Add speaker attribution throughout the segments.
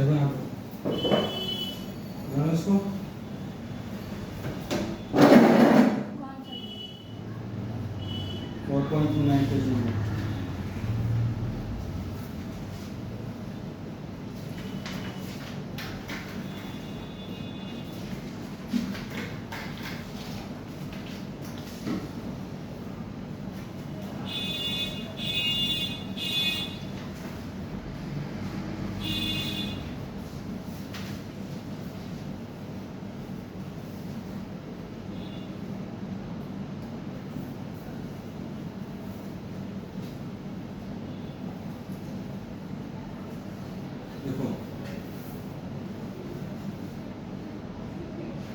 Speaker 1: देखो यहाँ पर इसको 4.29 kg में। देखो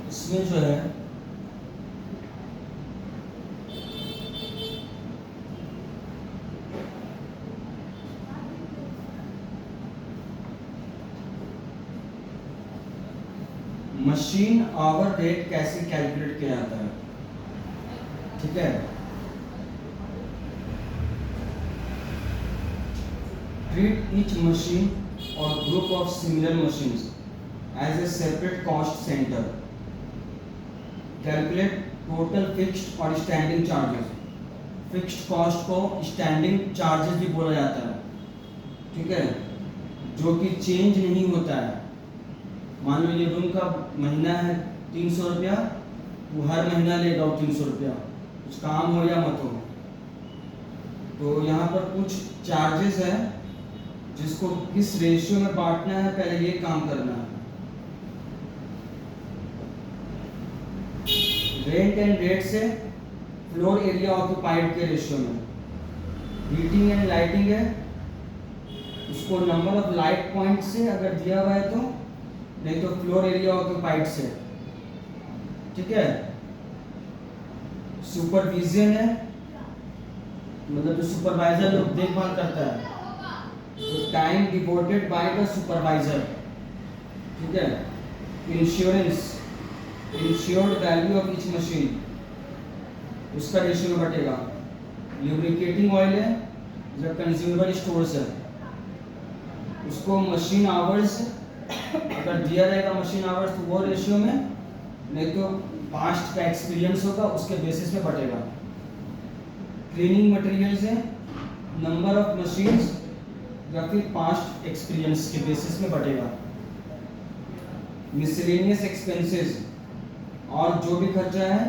Speaker 1: इसमें जो है मशीन आवर रेट कैसे कैलकुलेट किया जाता है, ठीक है। Treat each machine or group of similar machines as a separate cost center. Calculate total fixed और standing charges. Fixed cost को standing charges भी बोला जाता है, ठीक है, जो कि चेंज नहीं होता है। मान लो ये रूम का महीना है 300 रुपया, वो हर महीना लेगा 300 रुपया, कुछ काम हो या मत हो। तो यहाँ पर कुछ चार्जेस है जिसको किस रेशियो में बांटना है, पहले ये काम करना है। रेंट एंड रेट से फ्लोर एरिया ऑक्यूपाइड के रेशियो में। हीटिंग एंड लाइटिंग है, उसको नंबर ऑफ लाइट पॉइंट से अगर दिया हुआ है तो, नहीं तो फ्लोर एरिया ऑक्यूपाइड से, ठीक है। सुपरविजन है, मतलब जो सुपरवाइजर लोग देखभाल करता है, time devoted by the supervisor, ठीक है। Insurance, insured value of each machine, उसका रेशियो में बटेगा। लुब्रिकेटिंग ऑयल है, जब कंज्यूमेबल स्टोर्स है, उसको मशीन आवर्स अगर दिया रहेगा मशीन आवर्स तो वो रेशियो में, नहीं तो पास्ट का एक्सपीरियंस होगा उसके बेसिस पे बटेगा। क्लीनिंग मटेरियल्स है, नंबर ऑफ मशीन्स या फिर पास्ट एक्सपीरियंस के बेसिस में बटेगा। मिसलेनियस एक्सपेंसेस, और जो भी खर्चा है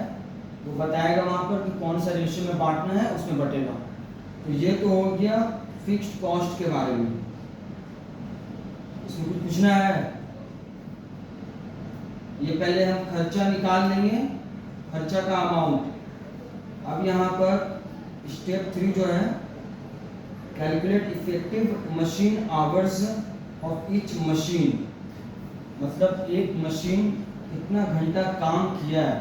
Speaker 1: वो बताएगा वहां पर कि कौन सा रेशियो में बांटना है, उसमें बटेगा। तो ये तो हो गया फिक्स्ड कॉस्ट के बारे में। इसमें कुछ पूछना है? ये पहले हम खर्चा निकाल लेंगे, खर्चा का अमाउंट। अब यहाँ पर स्टेप 3 जो है, calculate effective machine hours of each machine, मतलब एक मशीन कितना घंटा काम किया है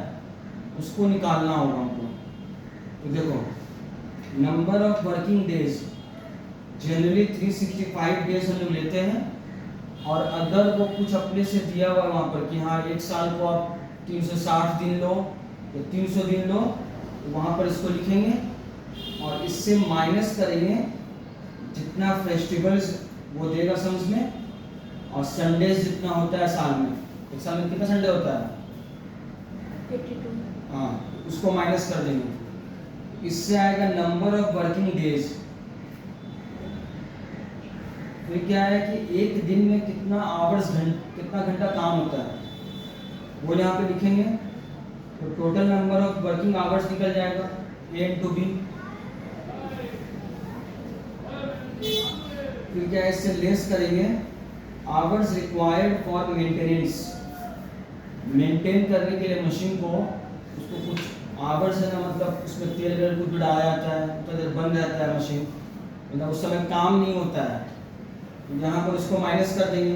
Speaker 1: उसको निकालना होगा हमको। तो देखो, number of working days, generally 365 days हम लोग लेते हैं, और अगर वो कुछ अपने से दिया हुआ वहाँ पर कि हाँ एक साल को आप 360 दिन लो या 300 दिन लो, तो वहाँ पर इसको लिखेंगे और इससे माइनस करेंगे जितना फेस्टिवल्स वो देगा समझ में, और संडेज जितना होता है साल में। एक साल में कितना संडे होता है?
Speaker 2: 52।
Speaker 1: हाँ, उसको माइनस कर देंगे। इससे आएगा नंबर ऑफ वर्किंग डेज। फिर क्या है कि एक दिन में कितना आवर्स, कितना घंटा काम होता है, वो यहाँ पे लिखेंगे। तो total number of working hours निकल जाएगा, A into B। फिर क्या है, इससे लेस करेंगे hours required for maintenance, maintain करने के लिए मशीन को, उसको कुछ आवर्स है ना, मतलब उसमें तेल वेल कुछ डाला जाता है, तो देर बंद रहता है मशीन, मतलब उस समय काम नहीं होता है। तो यहाँ पर उसको माइनस कर देंगे।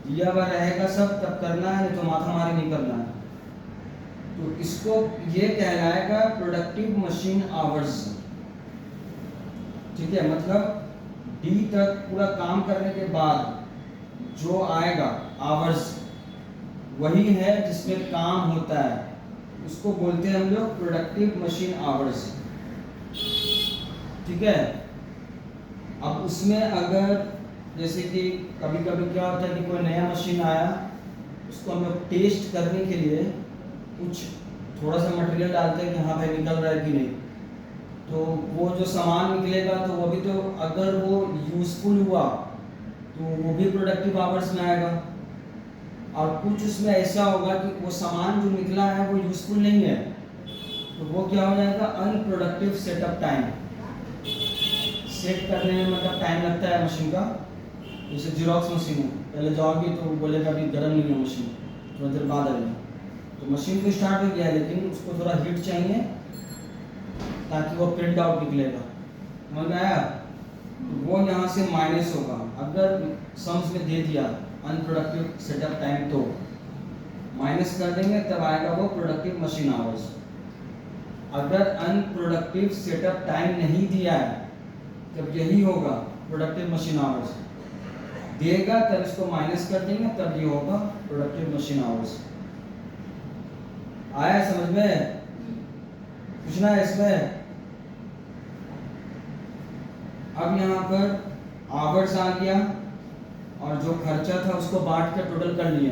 Speaker 1: दिया हुआ रहेगा सब तब करना है, नहीं तो माथा मारी नहीं करना है। तो इसको ये कहलाएगा प्रोडक्टिव मशीन आवर्स, ठीक है। मतलब डी तक पूरा काम करने के बाद जो आएगा आवर्स, वही है जिसमें काम होता है, उसको बोलते हैं हम लोग प्रोडक्टिव मशीन आवर्स, ठीक है। अब उसमें अगर जैसे कि कभी कभी क्या होता है कि कोई नया मशीन आया, उसको हम लोग टेस्ट करने के लिए कुछ थोड़ा सा मटेरियल डालते हैं कि हाँ भाई निकल रहा है कि नहीं। तो वो जो सामान निकलेगा तो वो भी तो अगर वो यूज़फुल हुआ तो वो भी प्रोडक्टिव आवर्स में आएगा। और कुछ उसमें ऐसा होगा कि वो सामान जो निकला है वो यूज़फुल नहीं है, तो वो क्या हो जाएगा, अनप्रोडक्टिव सेटअप टाइम। सेट करने में मतलब टाइम लगता है मशीन का। जैसे जीरोक्स मशीन है, पहले जाओगी तो बोलेगा अभी गर्म नहीं है मशीन, थोड़ा देर बाद आएगा। तो मशीन तो स्टार्ट हो गया है लेकिन उसको थोड़ा हीट चाहिए ताकि वो प्रिंट आउट निकलेगा। समझ में आया? तो वो यहाँ से माइनस होगा। अगर सम्स में दे दिया अनप्रोडक्टिव सेटअप टाइम तो माइनस कर देंगे, तब आएगा वो प्रोडक्टिव मशीन आवर्स। अगर अनप्रोडक्टिव सेटअप टाइम नहीं दिया है तब यही होगा प्रोडक्टिव मशीन आवर्स। देगा तब इसको माइनस कर देंगे, तब ये होगा प्रोडक्टिव मशीन आवर्स। आया समझ में? पूछना है इसमें? अब यहाँ पर आवर्स आ गया और जो खर्चा था उसको बांट कर टोटल कर लिए।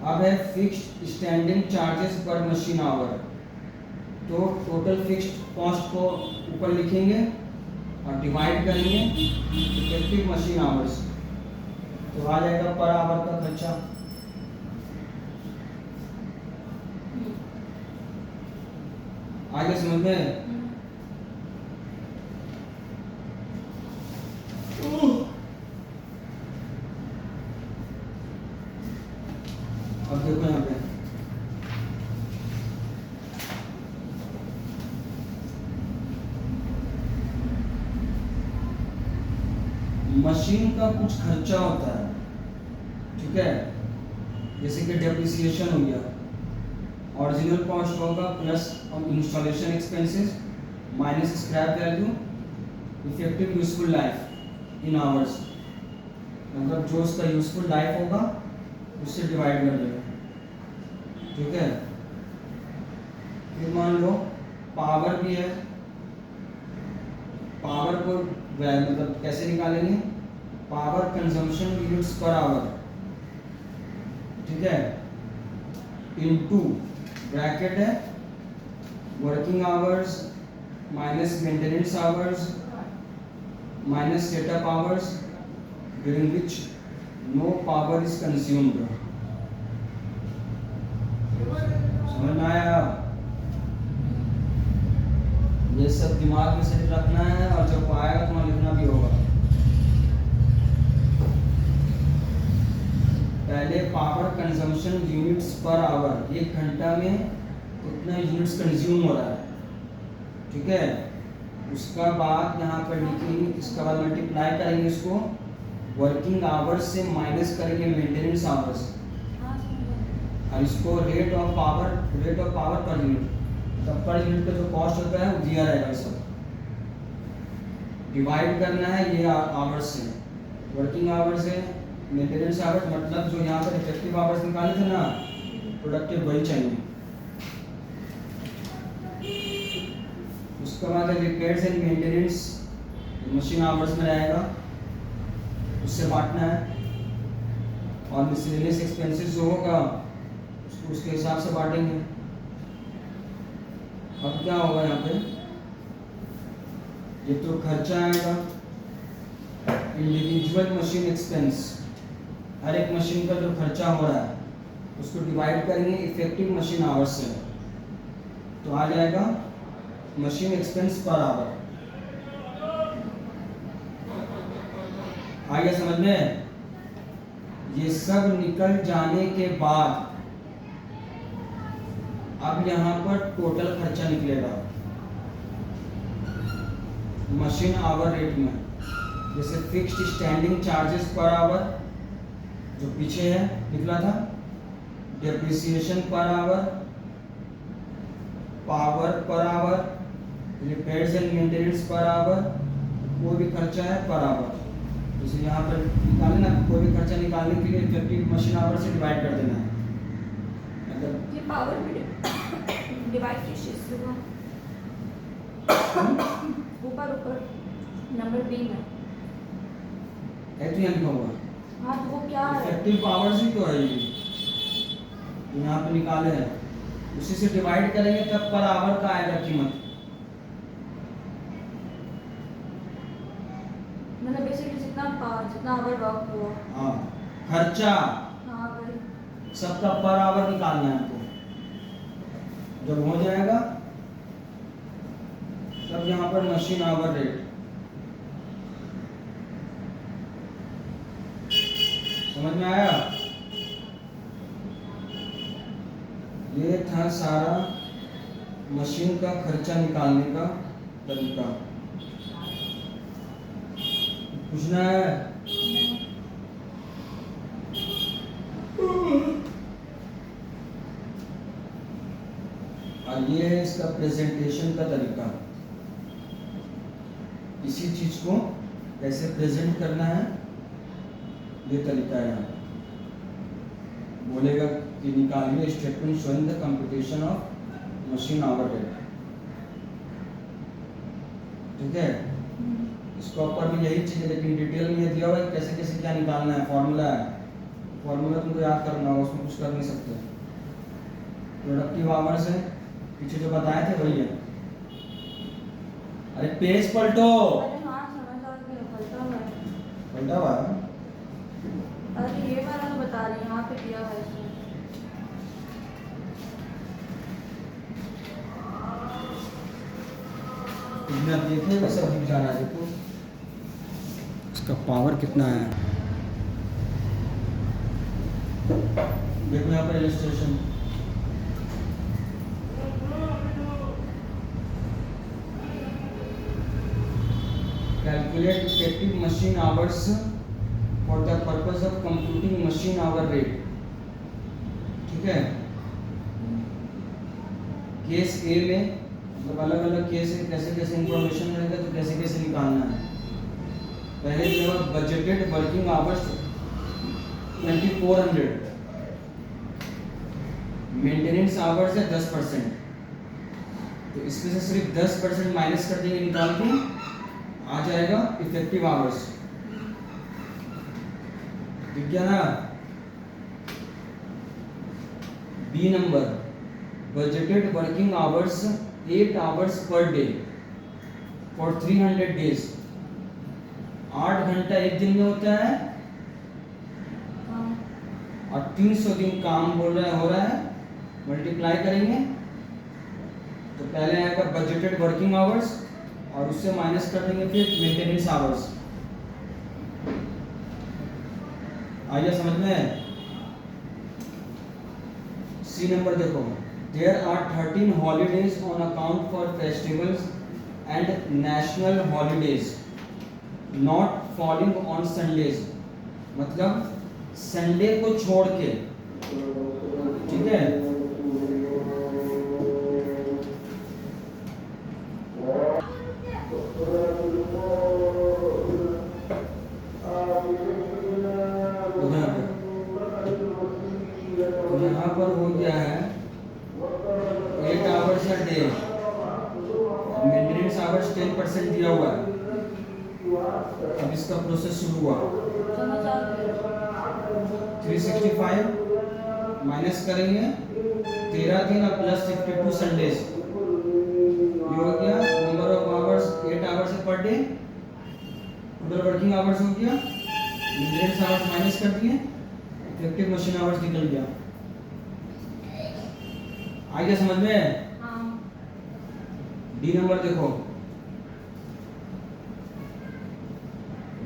Speaker 1: अब है फिक्स्ड स्टैंडिंग चार्जेस पर मशीन आवर। तो टोटल फिक्स्ड कॉस्ट को ऊपर लिखेंगे और डिवाइड करेंगे इफेक्टिव मशीन आवर्स, तो आ जाएगा पर आवर का खर्चा। आगे समझ में? अब देखो यहाँ पे मशीन का कुछ खर्चा होता है, ठीक है, जैसे कि डेप्रिसिएशन हो गया, ओरिजिनल कॉस्ट होगा plus installation expenses minus scrap value, effective useful life in hours, मतलब जो उसका यूजफुल लाइफ होगा उससे डिवाइड कर देगा, ठीक है। फिर मान लो पावर भी है, पावर को मतलब कैसे निकालेंगे, power consumption units per hour, ठीक है, इनटू ब्रैकेट है working hours minus maintenance hours minus setup hours during which no power is consumed. समझ में आया? ये सब दिमाग में सेट रखना है और जब आएगा तो वहाँ लिखना भी होगा। पहले power consumption units per our, 1 घंटा में कितना यूनिट्स कंज्यूम हो रहा है, ठीक है। उसका बाद यहाँ पर लिखेंगे, इसका बाद मल्टीप्लाई करेंगे इसको वर्किंग आवर्स से माइनस करेंगे मेंटेनेंस आवर्स, और इसको rate of power per unit, तब पर यूनिट का जो कॉस्ट होता है वो दिया रहेगा। सब डिवाइड करना है ये आवर्स से, वर्किंग आवर्स है मेंटेनेंस आवर्स, मतलब जो यहाँ पर इफेक्टिव आवर्स निकाले थे ना प्रोडक्टिव वही चाहिए। उसके बाद repairs and maintenance machine hours में रहेगा, उससे बांटना है, और मिसलेनियस एक्सपेंसेस जो होगा उसको उसके हिसाब से बांटेंगे। अब क्या होगा यहाँ पे, ये तो खर्चा आएगा इंडिविजुअल मशीन एक्सपेंस, हर एक मशीन का जो खर्चा हो रहा है उसको डिवाइड करेंगे इफेक्टिव मशीन आवर्स से, तो आ जाएगा मशीन एक्सपेंस पर आवर। आ गया समझ में? ये सब निकल जाने के बाद अब यहाँ पर टोटल खर्चा निकलेगा मशीन आवर रेट में, जैसे fixed standing charges per hour जो पीछे है निकला था, depreciation per hour, power per hour, repairs and maintenance per hour, कोई भी खर्चा है पर आवर। जैसे यहाँ पर निकाले ना, कोई भी खर्चा निकालने के लिए इफेक्टिव मशीन आवर से डिवाइड कर देना है।
Speaker 2: ये पावर में डिवाइड कैसे होगा? ऊपर नंबर बी में
Speaker 1: है तो यहाँ लिखा हुआ
Speaker 2: हाँ तो वो क्या है?
Speaker 1: इफेक्टिव आवर्स ही तो है ये यहाँ पे निकाले हैं, उसी से डिवाइड करेंगे तब पर आवर का आएगा कीमत।
Speaker 2: मतलब बेसिकली जितना आवर वर्क हुआ।
Speaker 1: हाँ खर्चा
Speaker 2: हाँ वही।
Speaker 1: सबका पर आवर निकालना है आपको। जब हो जाएगा तब यहाँ पर मशीन आवर रेट, समझ में आया? ये था सारा मशीन का खर्चा निकालने का तरीका। पूछना है? और ये है इसका प्रेजेंटेशन का तरीका। इसी चीज को कैसे प्रेजेंट करना है ये तरीका है। यहाँ बोलेगा कि निकालिए statement showing the computation of machine hour rate, ठीक है? इसको ऊपर भी यही चीज है, लेकिन डिटेल में ये दिया हुआ है कैसे कैसे क्या निकालना है। फॉर्मूला है, फॉर्मूला तुमको याद करना होगा, उसमें कुछ कर नहीं सकते। प्रोडक्टिव आवर्स है, पीछे जो बताए थे वही है। अरे पेज पलटो।
Speaker 2: अरे हाँ समझ आ गया, पलटा हुआ है।
Speaker 1: पलटा हुआ है?
Speaker 2: अरे ये वाला तो बता रही, यहाँ पे दिया है इसमें।
Speaker 1: तुमने अब देखे वो सब दिख जाना है, देखो इसका पावर कितना है। देखो यहाँ पर illustration, calculate effective machine hours for the purpose of computing machine hour rate, ठीक है? केस ए में मतलब अलग अलग केस है, कैसे कैसे इंफॉर्मेशन रहेगा तो कैसे कैसे निकालना है। पहले जो है budgeted working hours 2400, maintenance hours है 10%, तो इसमें से सिर्फ 10% माइनस कर देंगे निकाल के, आ जाएगा इफेक्टिव आवर्स। ठीक है ना? B number, budgeted working hours 8 hours per day for 300 days। 8 घंटा एक दिन में होता है और 300 दिन काम हो रहा है, मल्टीप्लाई करेंगे तो पहले आएगा बजटेड वर्किंग आवर्स और उससे माइनस कर देंगे फिर मेंटेनेंस आवर्स। आइए समझ में। सी नंबर देखो, there are 13 holidays on account for festivals and national holidays not falling on Sundays, मतलब संडे को छोड़ के, ठीक है? तो यहाँ पर हो गया है 8 hours a day, maintenance hours 10% दिया हुआ है। अब इसका प्रोसेस शुरू हुआ, 365 माइनस करेंगे 13 दिन और प्लस 52 संडेज, ये हो गया number of hours 8 hours per day, total working hours हो गया, मेंटेनेंस आवर्स माइनस कर दिए, इफेक्टिव मशीन आवर्स निकल गया। आ गया समझ में?
Speaker 2: हाँ।
Speaker 1: डी नंबर देखो,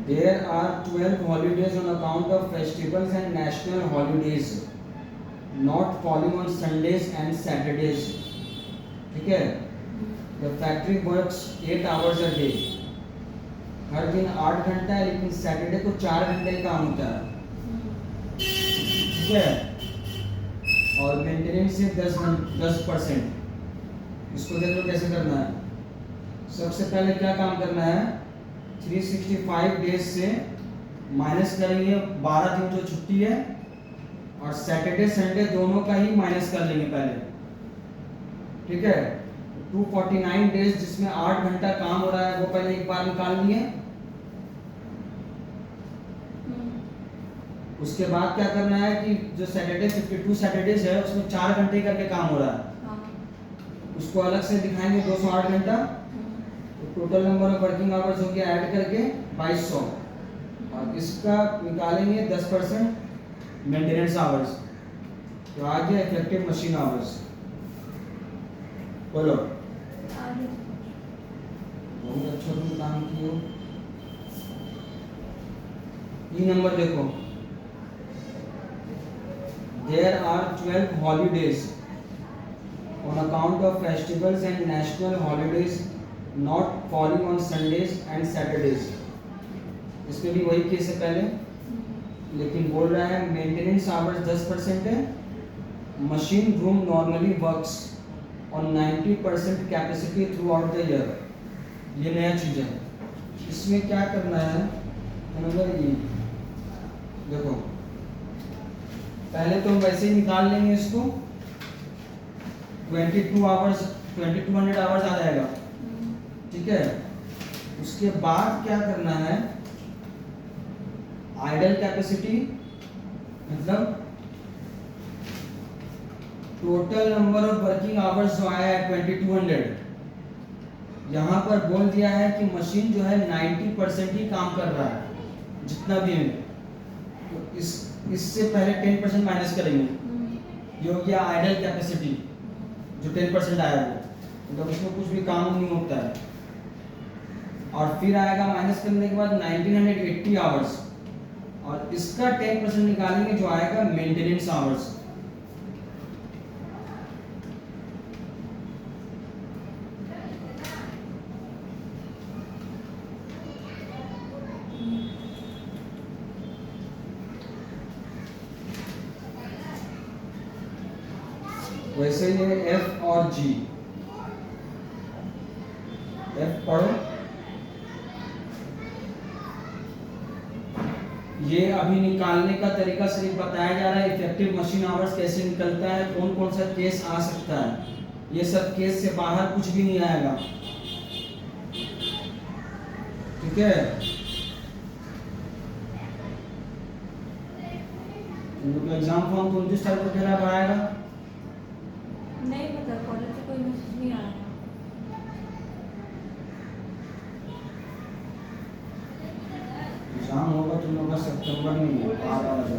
Speaker 1: there are 12 holidays on account of festivals and national holidays not falling on Sundays and Saturdays, ठीक है? The factory works 8 hours a day, हर दिन 8 घंटा है, लेकिन सैटरडे को 4 घंटे काम होता है, ठीक है? और मेंटेनेंस से 10%। इसको देख लो कैसे करना है। सबसे पहले क्या काम करना है, 365 डेज से माइनस करेंगे 12 दिन जो छुट्टी है, और सैटरडे संडे दोनों का ही माइनस कर लेंगे पहले, ठीक है? 249 डेज जिसमें 8 घंटा काम हो रहा है वो पहले एक बार निकाल लिए, उसके बाद क्या करना है कि जो सैटरडे 52 सैटरडेज है उसमें 4 घंटे करके काम हो रहा है,
Speaker 2: हाँ।
Speaker 1: उसको अलग से दिखाएंगे 208 घंटा। तो total number of working hours हो गया ऐड करके 2200, और इसका निकालेंगे 10% मेंटेनेंस आवर्स, तो आ गया इफेक्टिव मशीन आवर्स। बोलो।
Speaker 2: आगे।
Speaker 1: बहुत अच्छा तुम काम किए हो। ये नंबर देखो, there are 12 holidays on account of festivals and national holidays not falling on Sundays and Saturdays। इसमें भी वही केस है पहले, लेकिन बोल रहा है मेंटेनेंस आवर्स 10% है, machine room normally works on 90% capacity through out the year. ये नया चीज़ है। इसमें क्या करना है, नंबर ये देखो, पहले तो हम वैसे ही निकाल लेंगे इसको, 2200 आवर्स आ जाएगा, ठीक है। उसके बाद क्या करना है, आइडल कैपेसिटी मतलब total number of working hours जो आया है 2200, यहाँ पर बोल दिया है कि मशीन जो है 90% ही काम कर रहा है जितना भी है, तो इससे पहले 10% माइनस करेंगे, ये हो गया आइडल कैपेसिटी जो 10% आया वो, मतलब उसमें कुछ भी काम नहीं होता है। और फिर आएगा माइनस करने के बाद 1980 आवर्स, और इसका 10% निकालेंगे जो आएगा मेंटेनेंस आवर्स। वैसे ये एफ और जी, एफ पढ़ो, ये अभी निकालने का तरीका सिर्फ बताया जा रहा है, इफेक्टिव मशीन आवर्स कैसे निकलता है, कौन कौन सा केस आ सकता है, ये सब केस से बाहर कुछ भी नहीं आएगा, ठीक है। एग्जाम फॉर्म 29 तारीख को कह रहा आएगा,
Speaker 2: नहीं पता, कॉलेज से कोई मैसेज नहीं आया।
Speaker 1: एग्जाम होगा तुम लोग का सितंबर में, 12 बजे।